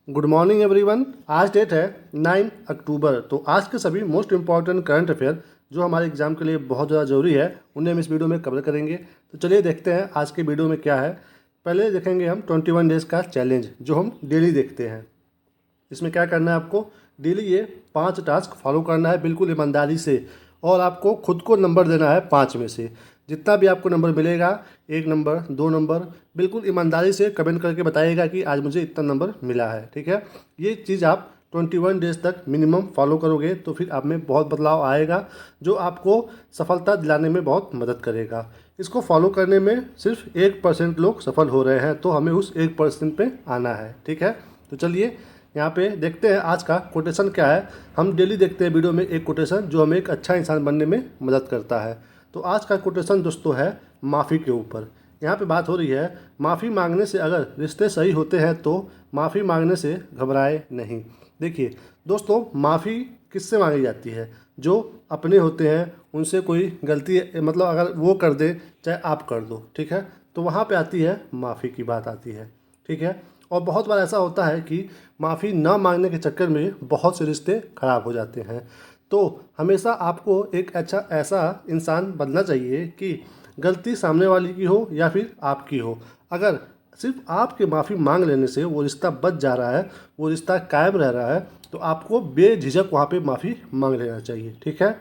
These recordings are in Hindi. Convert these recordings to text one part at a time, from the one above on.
Good morning everyone. आज डेट है 9 अक्टूबर। तो आज के सभी मोस्ट इंपॉर्टेंट करंट अफेयर जो हमारे एग्जाम के लिए बहुत ज़्यादा ज़रूरी है उन्हें हम इस वीडियो में कवर करेंगे। तो चलिए देखते हैं आज के वीडियो में क्या है। पहले देखेंगे हम 21 डेज़ का चैलेंज जो हम डेली देखते हैं। इसमें क्या करना है, आपको डेली ये 5 टास्क फॉलो करना है बिल्कुल ईमानदारी से, और आपको खुद को नंबर देना है 5 में से। जितना भी आपको नंबर मिलेगा, 1 नंबर 2 नंबर, बिल्कुल ईमानदारी से कमेंट करके बताइएगा कि आज मुझे इतना नंबर मिला है। ठीक है, ये चीज़ आप 21 डेज़ तक मिनिमम फॉलो करोगे तो फिर आप में बहुत बदलाव आएगा जो आपको सफलता दिलाने में बहुत मदद करेगा। इसको फॉलो करने में सिर्फ 1% लोग सफल हो रहे हैं, तो हमें उस 1% पे आना है। ठीक है, तो चलिए यहाँ पे देखते हैं आज का कोटेशन क्या है। हम डेली देखते हैं वीडियो में एक कोटेशन जो हमें एक अच्छा इंसान बनने में मदद करता है। तो आज का कोटेशन दोस्तों है माफ़ी के ऊपर। यहाँ पे बात हो रही है, माफ़ी मांगने से अगर रिश्ते सही होते हैं तो माफ़ी मांगने से घबराए नहीं। देखिए दोस्तों, माफ़ी किससे मांगी जाती है? जो अपने होते हैं उनसे कोई गलती मतलब अगर वो कर दे चाहे आप कर दो, ठीक है, तो वहाँ पे आती है माफ़ी की बात आती है। ठीक है, और बहुत बार ऐसा होता है कि माफ़ी ना मांगने के चक्कर में बहुत से रिश्ते खराब हो जाते हैं। तो हमेशा आपको एक अच्छा ऐसा इंसान बनना चाहिए कि गलती सामने वाले की हो या फिर आपकी हो, अगर सिर्फ आपके माफ़ी मांग लेने से वो रिश्ता बच जा रहा है, वो रिश्ता कायम रह रहा है, तो आपको बेझिझक वहाँ पे माफ़ी मांग लेना चाहिए। ठीक है,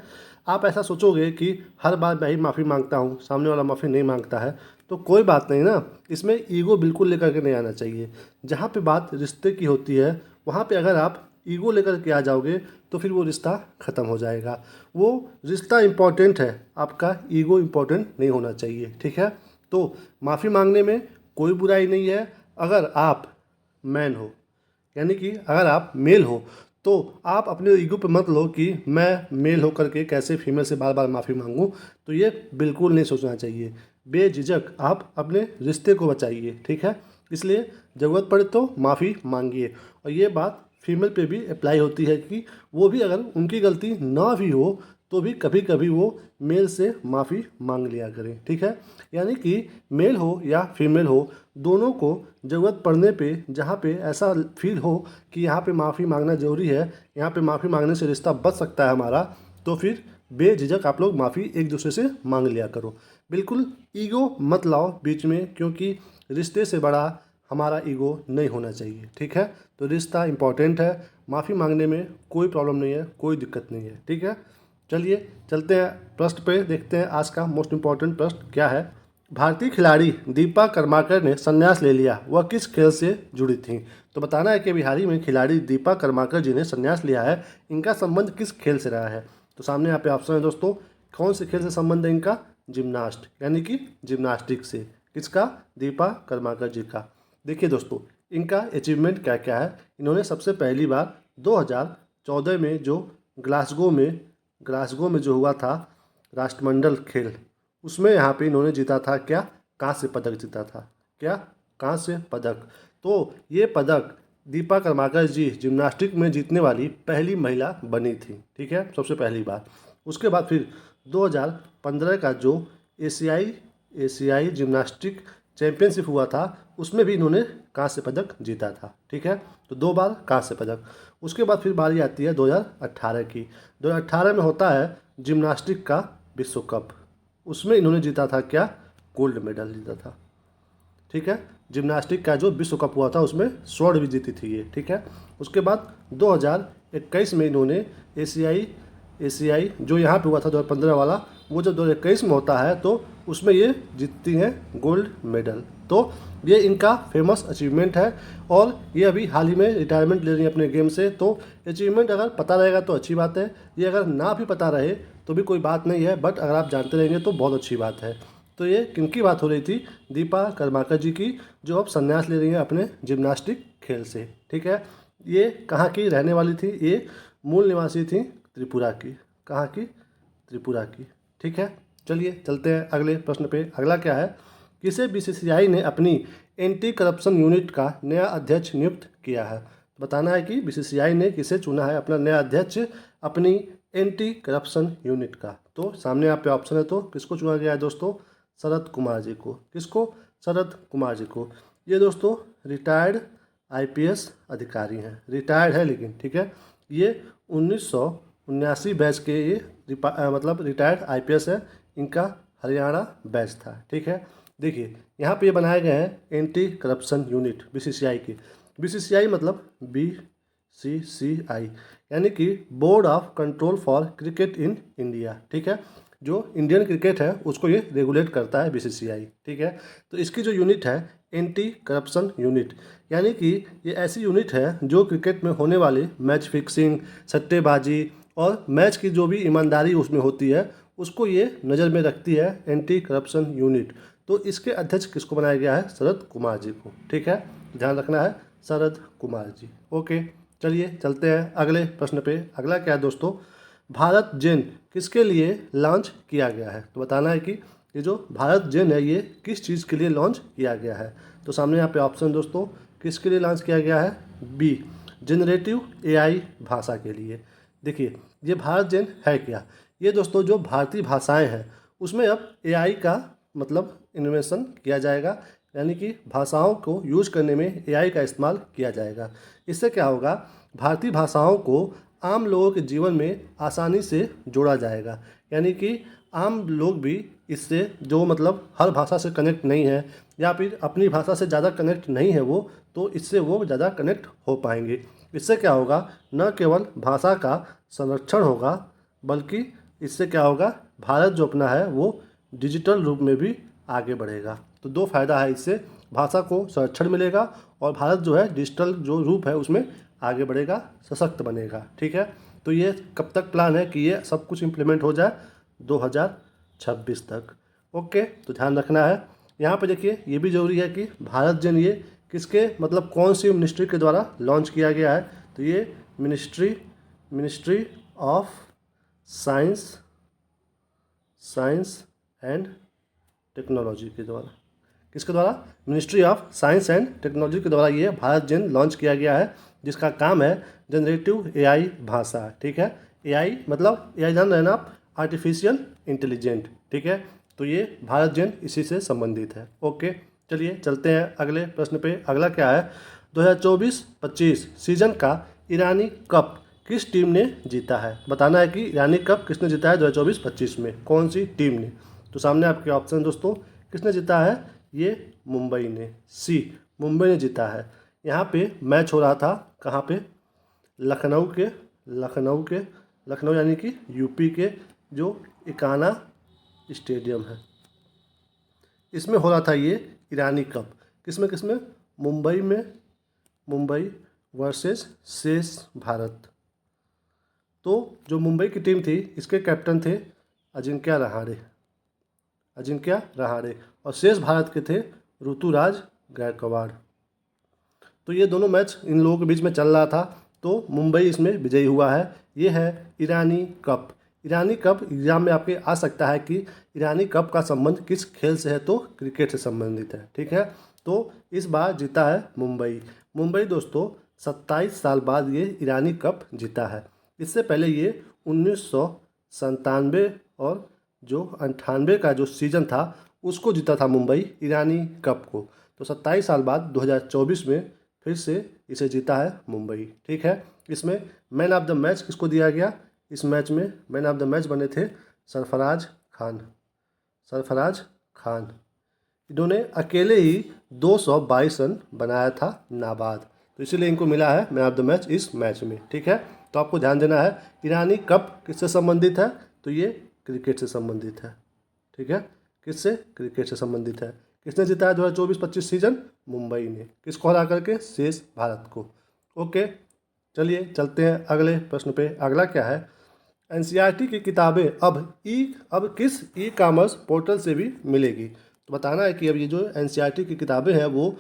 आप ऐसा सोचोगे कि हर बार मैं ही माफ़ी मांगता हूँ, सामने वाला माफ़ी नहीं मांगता है, तो कोई बात नहीं ना। इसमें ईगो बिल्कुल लेकर के नहीं आना चाहिए। जहाँ पे बात रिश्ते की होती है वहाँ पे अगर आप ईगो लेकर के आ जाओगे तो फिर वो रिश्ता ख़त्म हो जाएगा। वो रिश्ता इम्पॉर्टेंट है, आपका ईगो इम्पॉर्टेंट नहीं होना चाहिए। ठीक है, तो माफ़ी मांगने में कोई बुराई नहीं है। अगर आप मैन हो, यानी कि अगर आप मेल हो, तो आप अपने ईगो पे मत लो कि मैं मेल होकर के कैसे फीमेल से बार बार माफ़ी मांगूं। तो ये बिल्कुल नहीं सोचना चाहिए। बेझिझक आप अपने रिश्ते को बचाइए। ठीक है, इसलिए ज़रूरत पड़े तो माफ़ी मांगिए। और ये बात फीमेल पे भी अप्लाई होती है कि वो भी अगर उनकी गलती ना भी हो तो भी कभी कभी वो मेल से माफ़ी मांग लिया करें। ठीक है, यानी कि मेल हो या फीमेल हो, दोनों को ज़रूरत पड़ने पे जहाँ पे ऐसा फील हो कि यहाँ पे माफ़ी मांगना ज़रूरी है, यहाँ पे माफ़ी मांगने से रिश्ता बच सकता है हमारा, तो फिर बेझिझक आप लोग माफ़ी एक दूसरे से मांग लिया करो। बिल्कुल ईगो मत लाओ बीच में, क्योंकि रिश्ते से बड़ा हमारा ईगो नहीं होना चाहिए। ठीक है, तो रिश्ता इम्पॉर्टेंट है, माफ़ी मांगने में कोई प्रॉब्लम नहीं है, कोई दिक्कत नहीं है। ठीक है, चलिए चलते हैं प्रश्न पे, देखते हैं आज का मोस्ट इम्पॉर्टेंट प्रश्न क्या है। भारतीय खिलाड़ी दीपा कर्माकर ने संन्यास ले लिया, वह किस खेल से जुड़ी थी? तो बताना है कि बिहारी में खिलाड़ी दीपा कर्माकर जी ने संन्यास लिया है, इनका संबंध किस खेल से रहा है? तो सामने यहाँ पे ऑप्शन है दोस्तों, कौन से खेल से संबंध है इनका? जिम्नास्ट, यानी कि जिम्नास्टिक से। किसका? दीपा कर्माकर जी का। देखिए दोस्तों, इनका अचीवमेंट क्या क्या है। इन्होंने सबसे पहली बार 2014 में जो ग्लासगो में जो हुआ था राष्ट्रमंडल खेल, उसमें यहाँ पे इन्होंने जीता था क्या? कांस्य पदक जीता था। क्या? कांस्य पदक। तो ये पदक दीपा कर्माकर जी जिम्नास्टिक में जीतने वाली पहली महिला बनी थी। ठीक है, सबसे पहली बार। उसके बाद फिर 2015 का जो एशियाई एशियाई जिम्नास्टिक चैंपियनशिप हुआ था, उसमें भी इन्होंने कांस्य पदक जीता था। ठीक है, तो 2 बार कांस्य पदक। उसके बाद फिर बारी आती है 2018 की। 2018 में होता है जिम्नास्टिक का विश्व कप, उसमें इन्होंने जीता था क्या? गोल्ड मेडल जीता था। ठीक है, जिम्नास्टिक का जो विश्व कप हुआ था उसमें स्वर्ण भी जीती थी ये। ठीक है, उसके बाद 2021 में इन्होंने एशियाई एशियाई जो यहाँ पे हुआ था 2015 वाला, वो जब 2021 में होता है तो उसमें ये जीतती हैं गोल्ड मेडल। तो ये इनका फेमस अचीवमेंट है, और ये अभी हाल ही में रिटायरमेंट ले रही हैं अपने गेम से। तो अचीवमेंट अगर पता रहेगा तो अच्छी बात है, ये अगर ना भी पता रहे तो भी कोई बात नहीं है, बट अगर आप जानते रहेंगे तो बहुत अच्छी बात है। तो ये किनकी बात हो रही थी? दीपा कर्माकर जी की, जो अब संन्यास ले रही हैं अपने जिम्नास्टिक खेल से। ठीक है, ये कहाँ की रहने वाली थी? ये मूल निवासी थी त्रिपुरा की। कहाँ की? त्रिपुरा की। ठीक है, चलिए चलते हैं अगले प्रश्न पे। अगला क्या है? किसे बीसीसीआई ने अपनी एंटी करप्शन यूनिट का नया अध्यक्ष नियुक्त किया है? बताना है कि बीसीसीआई ने किसे चुना है अपना नया अध्यक्ष अपनी एंटी करप्शन यूनिट का। तो सामने यहाँ पे ऑप्शन है, तो किसको चुना गया है दोस्तों? शरद कुमार जी को। किसको? शरद कुमार जी को। ये दोस्तों रिटायर्ड आईपीएस अधिकारी हैं, रिटायर्ड है लेकिन, ठीक है। ये 1979 बैच के ये मतलब रिटायर्ड आईपीएस है, इनका हरियाणा बैच था, ठीक है। देखिए यहाँ पे ये बनाए गए हैं एंटी करप्शन यूनिट बीसीसीआई की। बीसीसीआई मतलब BCCI यानी कि board of control for cricket in India, ठीक है। जो इंडियन क्रिकेट है उसको ये रेगुलेट करता है बीसीसीआई, ठीक है। तो इसकी जो यूनिट है एंटी करप्शन यूनिट, यानी कि ये ऐसी यूनिट है जो क्रिकेट में होने वाले मैच फिक्सिंग, सट्टेबाजी और मैच की जो भी ईमानदारी उसमें होती है उसको ये नज़र में रखती है, एंटी करप्शन यूनिट। तो इसके अध्यक्ष किसको बनाया गया है? शरद कुमार जी को, ठीक है, ध्यान रखना है, शरद कुमार जी। ओके, चलिए चलते हैं अगले प्रश्न पे। अगला क्या है दोस्तों? भारत जेन किसके लिए लॉन्च किया गया है? तो बताना है कि ये जो भारत जेन है ये किस चीज़ के लिए लॉन्च किया गया है। तो सामने यहाँ पे ऑप्शन दोस्तों, किसके लिए लॉन्च किया गया है? बी, जनरेटिव एआई भाषा के लिए। देखिए ये भारत जेन है क्या? ये दोस्तों जो भारतीय भाषाएं हैं उसमें अब एआई का मतलब इन्वेंशन किया जाएगा, यानी कि भाषाओं को यूज करने में एआई का इस्तेमाल किया जाएगा। इससे क्या होगा? भारतीय भाषाओं को आम लोगों के जीवन में आसानी से जोड़ा जाएगा, यानी कि आम लोग भी इससे जो मतलब हर भाषा से कनेक्ट नहीं है या फिर अपनी भाषा से ज़्यादा कनेक्ट नहीं है वो, तो इससे वो ज़्यादा कनेक्ट हो पाएंगे। इससे क्या होगा? न केवल भाषा का संरक्षण होगा बल्कि इससे क्या होगा? भारत जो अपना है वो डिजिटल रूप में भी आगे बढ़ेगा। तो दो फायदा है इससे, भाषा को संरक्षण मिलेगा और भारत जो है डिजिटल जो रूप है उसमें आगे बढ़ेगा, सशक्त बनेगा, ठीक है। तो ये कब तक प्लान है कि ये सब कुछ इम्प्लीमेंट हो जाए? 2026 तक। ओके, तो ध्यान रखना है। यहाँ पे देखिए ये भी जरूरी है कि भारत जेन ये किसके मतलब कौन सी मिनिस्ट्री के द्वारा लॉन्च किया गया है? तो ये ministry of science and technology के द्वारा। किसके द्वारा? Ministry of science and technology के द्वारा ये भारत जेन लॉन्च किया गया है, जिसका काम है जनरेटिव एआई भाषा, ठीक है। एआई मतलब एआई जान रहे ना आप, आर्टिफिशियल इंटेलिजेंट, ठीक है। तो ये भारत जेन इसी से संबंधित है। ओके, चलिए चलते हैं अगले प्रश्न पे। अगला क्या है? 2024-25 सीजन का ईरानी कप किस टीम ने जीता है? बताना है कि ईरानी कप किसने जीता है 2024-25 में, कौन सी टीम ने। तो सामने आपके ऑप्शन दोस्तों, किसने जीता है? ये मुंबई ने, सी, मुंबई ने जीता है। यहाँ पे मैच हो रहा था कहाँ पे? लखनऊ यानी कि यूपी के जो इकाना स्टेडियम है, इसमें हो रहा था ये ईरानी कप। किसमें? मुंबई वर्सेस शेष भारत। तो जो मुंबई की टीम थी इसके कैप्टन थे अजिंक्य रहाणे और शेष भारत के थे ऋतुराज गायकवाड़। तो ये दोनों मैच इन लोगों के बीच में चल रहा था, तो मुंबई इसमें विजयी हुआ है। ये है ईरानी कप। ईरानी कप एग्जाम में आपके आ सकता है कि ईरानी कप का संबंध किस खेल से है? तो क्रिकेट से संबंधित है, ठीक है। तो इस बार जीता है मुंबई दोस्तों, 27 साल बाद ये ईरानी कप जीता है। इससे पहले ये 1997 और जो 98 का जो सीजन था उसको जीता था मुंबई ईरानी कप को। तो 27 साल बाद 2024 में फिर से इसे जीता है मुंबई, ठीक है। इसमें मैन ऑफ द मैच किसको दिया गया? इस मैच में मैन ऑफ द मैच बने थे सरफराज खान। इन्होंने अकेले ही 222 रन बनाया था नाबाद, तो इसीलिए इनको मिला है मैन ऑफ द मैच इस मैच में, ठीक है। तो आपको ध्यान देना है ईरानी कप किससे संबंधित है? तो ये क्रिकेट से संबंधित है, ठीक है। किससे? क्रिकेट से संबंधित है। किसने जीता है 2024-25 सीजन? मुंबई ने। किसको हरा करके? शेष भारत को। ओके, चलिए चलते हैं अगले प्रश्न पे। अगला क्या है? एनसीईआरटी की किताबें अब किस ई कॉमर्स पोर्टल से भी मिलेगी? तो बताना है कि अब ये जो एनसीईआरटी की किताबें हैं वो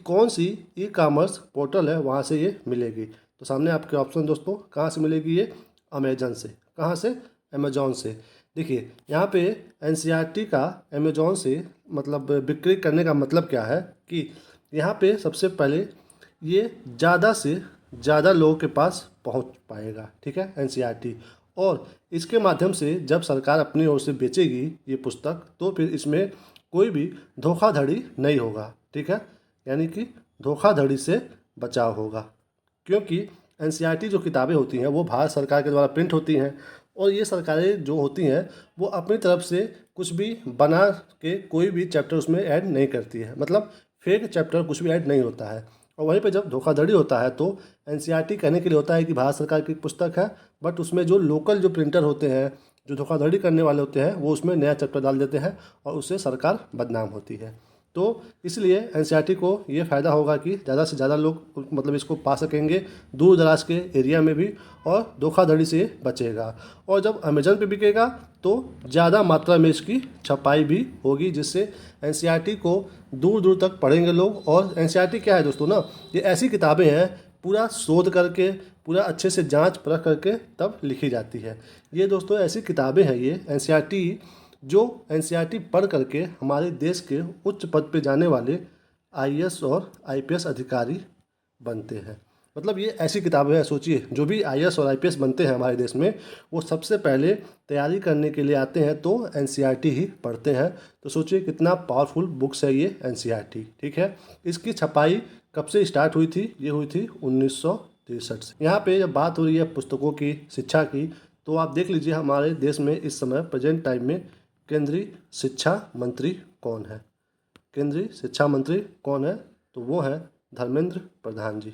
कौन सी ई कॉमर्स पोर्टल है वहाँ से ये मिलेगी। तो सामने आपके ऑप्शन दोस्तों, कहाँ से मिलेगी ये? अमेजन से। कहाँ से? अमेजॉन से। देखिए यहाँ पे एनसीईआरटी का अमेजॉन से मतलब बिक्री करने का मतलब क्या है कि यहाँ पे सबसे पहले ये ज़्यादा से ज़्यादा लोगों के पास पहुँच पाएगा, ठीक है, एनसीईआरटी। और इसके माध्यम से जब सरकार अपनी ओर से बेचेगी ये पुस्तक तो फिर इसमें कोई भी धोखाधड़ी नहीं होगा, ठीक है, यानी कि धोखाधड़ी से बचाव होगा, क्योंकि एनसीईआरटी जो किताबें होती हैं वो भारत सरकार के द्वारा प्रिंट होती हैं और ये सरकारें जो होती हैं वो अपनी तरफ से कुछ भी बना के कोई भी चैप्टर उसमें ऐड नहीं करती है, मतलब फेक चैप्टर कुछ भी ऐड नहीं होता है। और वहीं पे जब धोखाधड़ी होता है तो एनसीईआरटी कहने के लिए होता है कि भारत सरकार की पुस्तक है, बट उसमें जो लोकल जो प्रिंटर होते हैं, जो धोखाधड़ी करने वाले होते हैं, वो उसमें नया चैप्टर डाल देते हैं और उससे सरकार बदनाम होती है। तो इसलिए एनसीईआरटी को ये फ़ायदा होगा कि ज़्यादा से ज़्यादा लोग मतलब इसको पा सकेंगे दूर दराज के एरिया में भी, और धोखाधड़ी से बचेगा। और जब अमेजन पे बिकेगा तो ज़्यादा मात्रा में इसकी छपाई भी होगी, जिससे एनसीईआरटी को दूर दूर तक पढ़ेंगे लोग। और एनसीईआरटी क्या है दोस्तों ना, ये ऐसी किताबें हैं पूरा शोध करके, पूरा अच्छे से जांच परख करके तब लिखी जाती है। ये दोस्तों ऐसी किताबें हैं ये एनसीईआरटी, जो एनसीईआरटी पढ़ करके हमारे देश के उच्च पद पे जाने वाले आईएएस और आईपीएस अधिकारी बनते हैं। मतलब ये ऐसी किताबें हैं, सोचिए जो भी आईएएस और आईपीएस बनते हैं हमारे देश में, वो सबसे पहले तैयारी करने के लिए आते हैं तो एनसीईआरटी ही पढ़ते हैं। तो सोचिए कितना पावरफुल बुक्स है ये एनसीईआरटी, ठीक है। इसकी छपाई कब से स्टार्ट हुई थी? ये हुई थी 1963 से। यहाँ पे जब बात हो रही है पुस्तकों की, शिक्षा की, तो आप देख लीजिए हमारे देश में इस समय प्रेजेंट टाइम में केंद्रीय शिक्षा मंत्री कौन है? केंद्रीय शिक्षा मंत्री कौन है? तो वो है धर्मेंद्र प्रधान जी।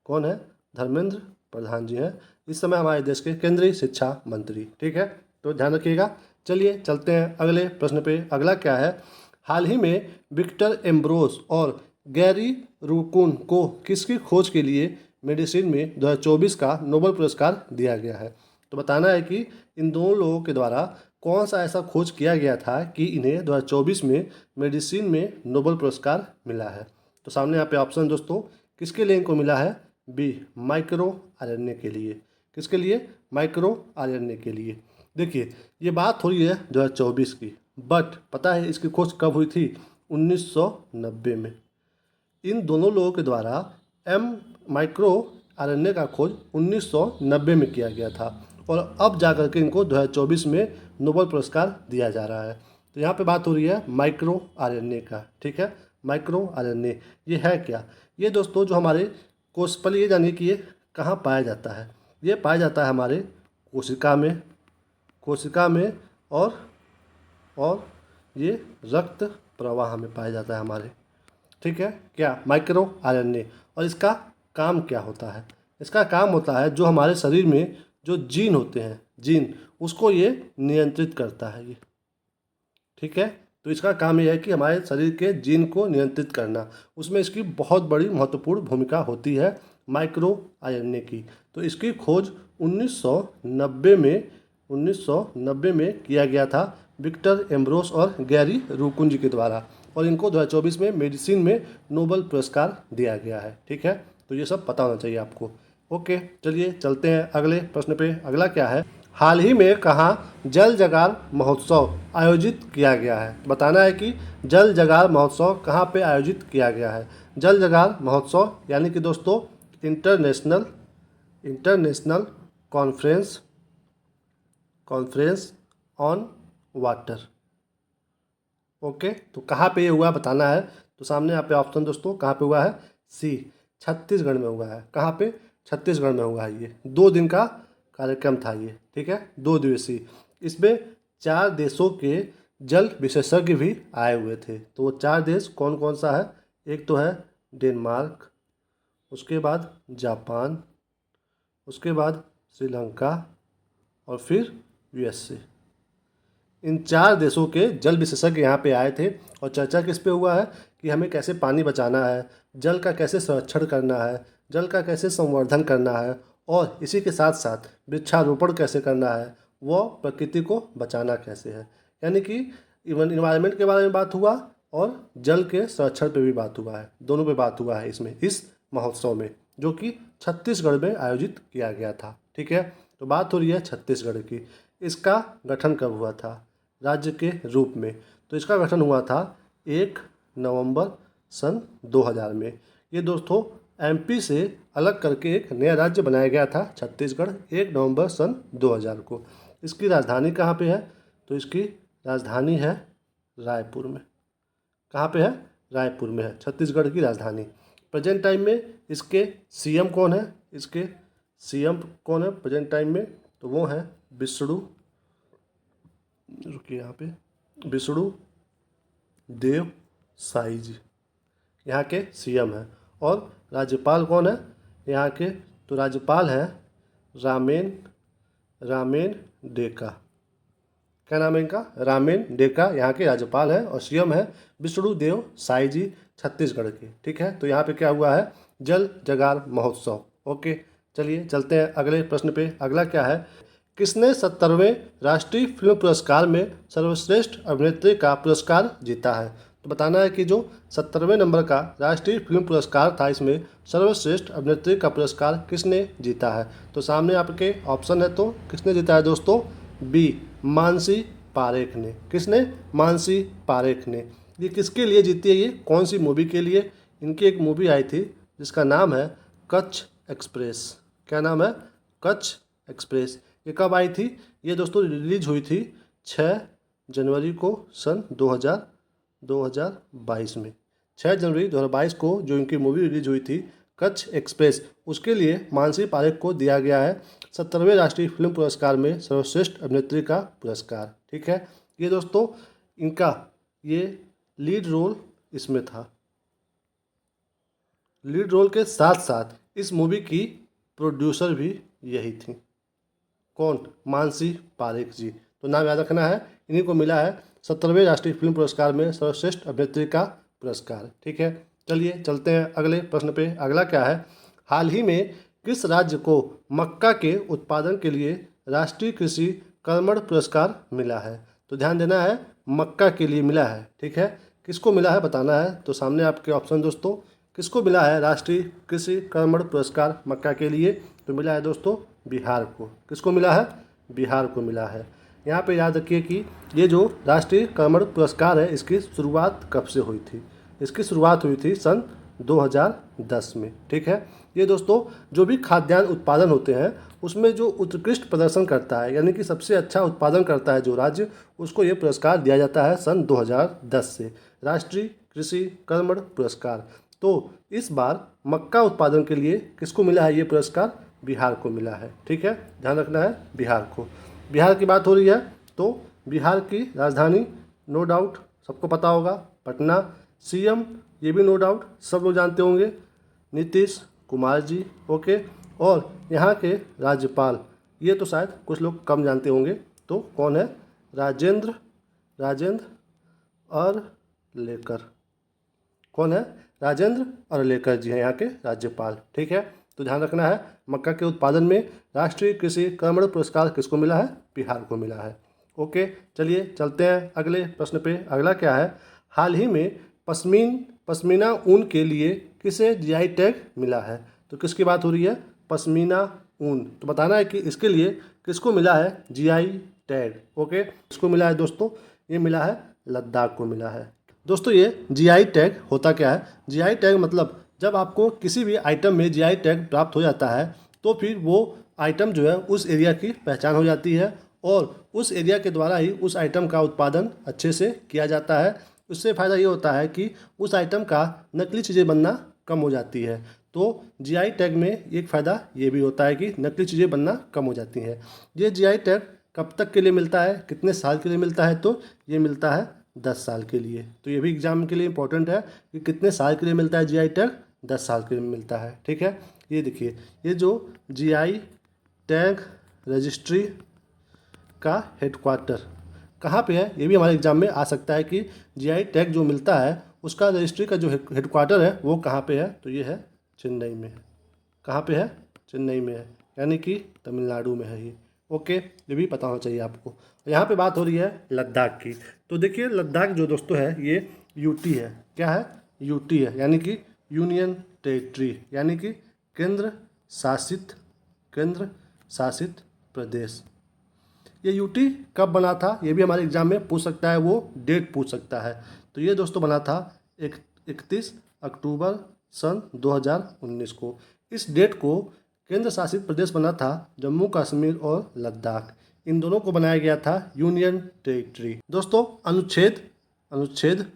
कौन है? धर्मेंद्र प्रधान जी हैं इस समय हमारे देश के केंद्रीय शिक्षा मंत्री, ठीक है। तो ध्यान रखिएगा। चलिए चलते हैं अगले प्रश्न पे। अगला क्या है? हाल ही में विक्टर एम्ब्रोस और गैरी रूकुन को किसकी खोज के लिए मेडिसिन में 2024 का नोबेल पुरस्कार दिया गया है? तो बताना है कि इन दोनों लोगों के द्वारा कौन सा ऐसा खोज किया गया था कि इन्हें 2024 में मेडिसिन में नोबेल पुरस्कार मिला है। तो सामने यहाँ पे ऑप्शन दोस्तों किसके लिए इनको मिला है? बी, माइक्रो आरएनए के लिए। किसके लिए? माइक्रो आरएनए के लिए। देखिए ये बात हो रही है 2024 की, बट पता है इसकी खोज कब हुई थी? 1990 में। इन दोनों लोगों के द्वारा माइक्रो आरएनए का खोज 1990 में किया गया था और अब जा कर के इनको 2024 में नोबेल पुरस्कार दिया जा रहा है। तो यहाँ पे बात हो रही है माइक्रो आरएनए का, ठीक है। माइक्रो आरएनए ये है क्या? ये दोस्तों जो हमारे पहले ये जानिए कि ये कहाँ पाया जाता है। ये पाया जाता है हमारे कोशिका में, और ये रक्त प्रवाह में पाया जाता है हमारे, ठीक है। क्या? Micro RNA. और इसका काम क्या होता है? इसका काम होता है जो हमारे शरीर में जो जीन होते हैं, जीन, उसको ये नियंत्रित करता है ये, ठीक है। तो इसका काम ये है कि हमारे शरीर के जीन को नियंत्रित करना, उसमें इसकी बहुत बड़ी महत्वपूर्ण भूमिका होती है माइक्रो आरएनए की। तो इसकी खोज 1990 में किया गया था विक्टर एम्ब्रोस और गैरी रूकुंज के द्वारा, और इनको 2024 में मेडिसिन में नोबेल पुरस्कार दिया गया है, ठीक है। तो ये सब पता होना चाहिए आपको। ओके, चलिए चलते हैं अगले प्रश्न पे। अगला क्या है? हाल ही में कहाँ जल जगार महोत्सव आयोजित किया गया है? बताना है कि जल जगार महोत्सव कहाँ पे आयोजित किया गया है। जल जगार महोत्सव यानी कि दोस्तों international conference on water. Okay, तो कहाँ पे ये हुआ बताना है। तो सामने यहाँ पे ऑप्शन दोस्तों कहाँ पे हुआ है? सी, छत्तीसगढ़ में हुआ है। कहाँ पे? छत्तीसगढ़ में हुआ है। ये 2 दिन का कार्यक्रम था ये, ठीक है, 2 दिवसीय। इसमें 4 देशों के जल विशेषज्ञ भी आए हुए थे। तो वो 4 देश कौन कौन सा है? एक तो है डेनमार्क, उसके बाद जापान, उसके बाद श्रीलंका और फिर यूएसए। इन 4 देशों के जल विशेषज्ञ यहाँ पे आए थे और चर्चा किस पे हुआ है कि हमें कैसे पानी बचाना है, जल का कैसे संरक्षण करना है, जल का कैसे संवर्धन करना है, और इसी के साथ साथ वृक्षारोपण कैसे करना है, वो प्रकृति को बचाना कैसे है। यानी कि इवन इन्वायरमेंट के बारे में बात हुआ और जल के संरक्षण पे भी बात हुआ है, दोनों पे बात हुआ है इसमें, इस महोत्सव में, जो कि छत्तीसगढ़ में आयोजित किया गया था, ठीक है। तो बात हो रही है छत्तीसगढ़ की। इसका गठन कब हुआ था राज्य के रूप में? तो इसका गठन हुआ था 1 नवंबर सन 2000 में। ये दोस्तों एमपी से अलग करके एक नया राज्य बनाया गया था छत्तीसगढ़ 1 नवंबर सन 2000 को। इसकी राजधानी कहाँ पे है? तो इसकी राजधानी है रायपुर में। कहाँ पे है? रायपुर में है छत्तीसगढ़ की राजधानी। प्रेजेंट टाइम में इसके सीएम कौन है, इसके सीएम कौन है प्रेजेंट टाइम में, तो वो है विष्णु, रुकिए यहाँ पे, विष्णु देव साई जी यहाँ के सीएम हैं। और राज्यपाल कौन है यहाँ के, तो राज्यपाल हैं रामेन डेका। क्या नाम है इनका, रामेन डेका यहाँ के राज्यपाल है। और सीएम है विष्णु देव साई जी छत्तीसगढ़ के। ठीक है, तो यहाँ पे क्या हुआ है, जल जगार महोत्सव। ओके, चलिए चलते हैं अगले प्रश्न पे। अगला क्या है, किसने 70वें राष्ट्रीय फिल्म पुरस्कार में सर्वश्रेष्ठ अभिनेत्री का पुरस्कार जीता है। तो बताना है कि जो 70वें नंबर का राष्ट्रीय फिल्म पुरस्कार था, इसमें सर्वश्रेष्ठ अभिनेत्री का पुरस्कार किसने जीता है। तो सामने आपके ऑप्शन है, तो किसने जीता है दोस्तों, बी मानसी पारेख ने। किसने, मानसी पारेख ने। ये किसके लिए जीती है, ये कौन सी मूवी के लिए, इनकी एक मूवी आई थी जिसका नाम है कच्छ एक्सप्रेस। क्या नाम है, कच्छ एक्सप्रेस। ये कब आई थी, ये दोस्तों रिलीज हुई थी 6 जनवरी को सन 2022 में। 6 जनवरी 2022 को जो इनकी मूवी रिलीज हुई थी कच्छ एक्सप्रेस, उसके लिए मानसी पारेख को दिया गया है 70वें राष्ट्रीय फिल्म पुरस्कार में सर्वश्रेष्ठ अभिनेत्री का पुरस्कार। ठीक है, ये दोस्तों इनका ये लीड रोल इसमें था। लीड रोल के साथ साथ इस मूवी की प्रोड्यूसर भी यही थी। कौन, मानसी पारेख जी। तो नाम याद रखना है, इन्हीं को मिला है 70वें राष्ट्रीय फिल्म पुरस्कार में सर्वश्रेष्ठ अभिनेत्री का पुरस्कार। ठीक है, चलिए चलते हैं अगले प्रश्न पे। अगला क्या है, हाल ही में किस राज्य को मक्का के उत्पादन के लिए राष्ट्रीय कृषि कर्मण पुरस्कार मिला है। तो ध्यान देना है, मक्का के लिए मिला है। ठीक है, किसको मिला है बताना है। तो सामने आपके ऑप्शन दोस्तों, किसको मिला है राष्ट्रीय कृषि कर्मण पुरस्कार मक्का के लिए, तो मिला है दोस्तों बिहार को। किसको मिला है, बिहार को मिला है। यहाँ पे याद रखिए कि ये जो राष्ट्रीय कर्मण पुरस्कार है, इसकी शुरुआत कब से हुई थी। इसकी शुरुआत हुई थी सन 2010 में। ठीक है, ये दोस्तों जो भी खाद्यान्न उत्पादन होते हैं उसमें जो उत्कृष्ट प्रदर्शन करता है, यानी कि सबसे अच्छा उत्पादन करता है जो राज्य, उसको ये पुरस्कार दिया जाता है सन 2010 से, राष्ट्रीय कृषि कर्मण पुरस्कार। तो इस बार मक्का उत्पादन के लिए किसको मिला है ये पुरस्कार, बिहार को मिला है। ठीक है, ध्यान रखना है बिहार को। बिहार की बात हो रही है तो बिहार की राजधानी नो डाउट सबको पता होगा, पटना। सीएम ये भी नो डाउट सब लोग जानते होंगे, नीतीश कुमार जी। ओके, और यहाँ के राज्यपाल ये तो शायद कुछ लोग कम जानते होंगे, तो कौन है, राजेंद्र अरलेकर। कौन है, राजेंद्र अरलेकर जी हैं यहाँ के राज्यपाल। ठीक है, तो ध्यान रखना है, मक्का के उत्पादन में राष्ट्रीय कृषि कर्मण पुरस्कार किसको मिला है, बिहार को मिला है। ओके, चलिए चलते हैं अगले प्रश्न पे। अगला क्या है, हाल ही में पश्मीना ऊन के लिए किसे जीआई टैग मिला है। तो किसकी बात हो रही है, पश्मीना ऊन। तो बताना है कि इसके लिए किसको मिला है जीआई टैग। ओके, इसको मिला है दोस्तों, ये मिला है लद्दाख को मिला है। दोस्तों ये जीआई टैग होता क्या है, जीआई टैग मतलब जब आपको किसी भी आइटम में जीआई टैग प्राप्त हो जाता है तो फिर वो आइटम जो है उस एरिया की पहचान हो जाती है और उस एरिया के द्वारा ही उस आइटम का उत्पादन अच्छे से किया जाता है। उससे फ़ायदा ये होता है कि उस आइटम का नकली चीज़ें बनना कम हो जाती है। तो जीआई टैग में एक फ़ायदा ये भी होता है कि नकली चीज़ें बनना कम हो जाती हैं। ये जीआई टैग कब तक के लिए मिलता है, कितने साल के लिए मिलता है, तो ये मिलता है 10 साल के लिए। तो ये भी एग्जाम के लिए इंपॉर्टेंट है कि कितने साल के लिए मिलता है जीआई टैग, 10 साल के लिए मिलता है। ठीक है, ये देखिए, ये जो जीआई टैग रजिस्ट्री का हेडक्वार्टर कहाँ पे है, ये भी हमारे एग्जाम में आ सकता है कि जीआई टैग जो मिलता है उसका रजिस्ट्री का जो हेडक्वार्टर है वो कहाँ पे है, तो ये है चेन्नई में। कहाँ पे है, चेन्नई में है, यानी कि तमिलनाडु में है ये। ओके, ये भी पता होना चाहिए आपको। यहाँ पे बात हो रही है लद्दाख की। तो देखिए लद्दाख जो दोस्तों है ये यूटी है। क्या है, यूटी है, यानी कि यूनियन टेरिटरी, यानी कि केंद्र शासित प्रदेश। ये यूटी कब बना था, ये भी हमारे एग्जाम में पूछ सकता है, वो डेट पूछ सकता है। तो ये दोस्तों बना था 31 अक्टूबर सन 2019 को। इस डेट को केंद्र शासित प्रदेश बना था जम्मू कश्मीर और लद्दाख, इन दोनों को बनाया गया था यूनियन टेरिटरी। दोस्तों अनुच्छेद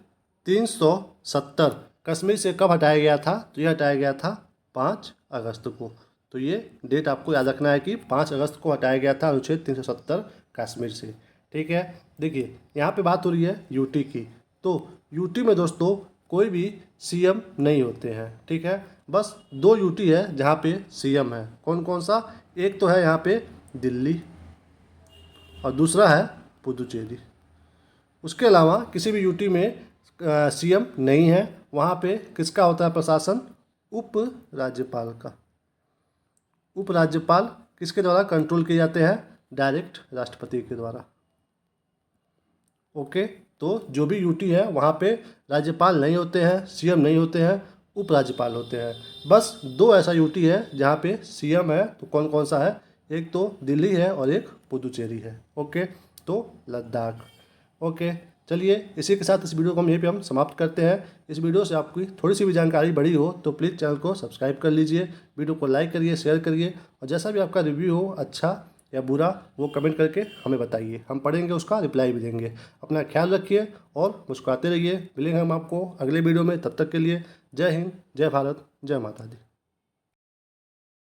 370 कश्मीर से कब हटाया गया था? तो ये हटाया गया था 5 अगस्त को। तो ये डेट आपको याद रखना है कि 5 अगस्त को हटाया गया था अनुच्छेद 370 कश्मीर से। ठीक है, देखिए यहाँ पे बात हो रही है यूटी की। तो यूटी में दोस्तों कोई भी सीएम नहीं होते हैं। ठीक है, बस 2 यूटी है जहाँ पे सीएम है। कौन कौन सा? एक तो है यहाँ पे दिल्ली और दूसरा है पुदुचेरी। उसके अलावा किसी भी यूटी में सीएम नहीं है। वहाँ पे किसका होता है प्रशासन? उप राज्यपाल का। उप राज्यपाल किसके द्वारा कंट्रोल किए जाते हैं? डायरेक्ट राष्ट्रपति के द्वारा। ओके, तो जो भी यूटी है वहाँ पे राज्यपाल नहीं होते हैं, सीएम नहीं होते हैं, उप राज्यपाल होते हैं। बस 2 ऐसा यूटी है जहाँ पे सीएम है। तो कौन कौन सा है? एक तो दिल्ली है और एक पुदुचेरी है। ओके, तो लद्दाख। ओके, चलिए इसी के साथ इस वीडियो को हम यहीं पे समाप्त करते हैं। इस वीडियो से आपकी थोड़ी सी भी जानकारी बढ़ी हो तो प्लीज़ चैनल को सब्सक्राइब कर लीजिए, वीडियो को लाइक करिए, शेयर करिए, और जैसा भी आपका रिव्यू हो, अच्छा या बुरा, वो कमेंट करके हमें बताइए। हम पढ़ेंगे, उसका रिप्लाई भी देंगे। अपना ख्याल रखिए और मुस्कुराते रहिए। मिलेंगे हम आपको अगले वीडियो में। तब तक के लिए जय हिंद, जय भारत, जय माता दी।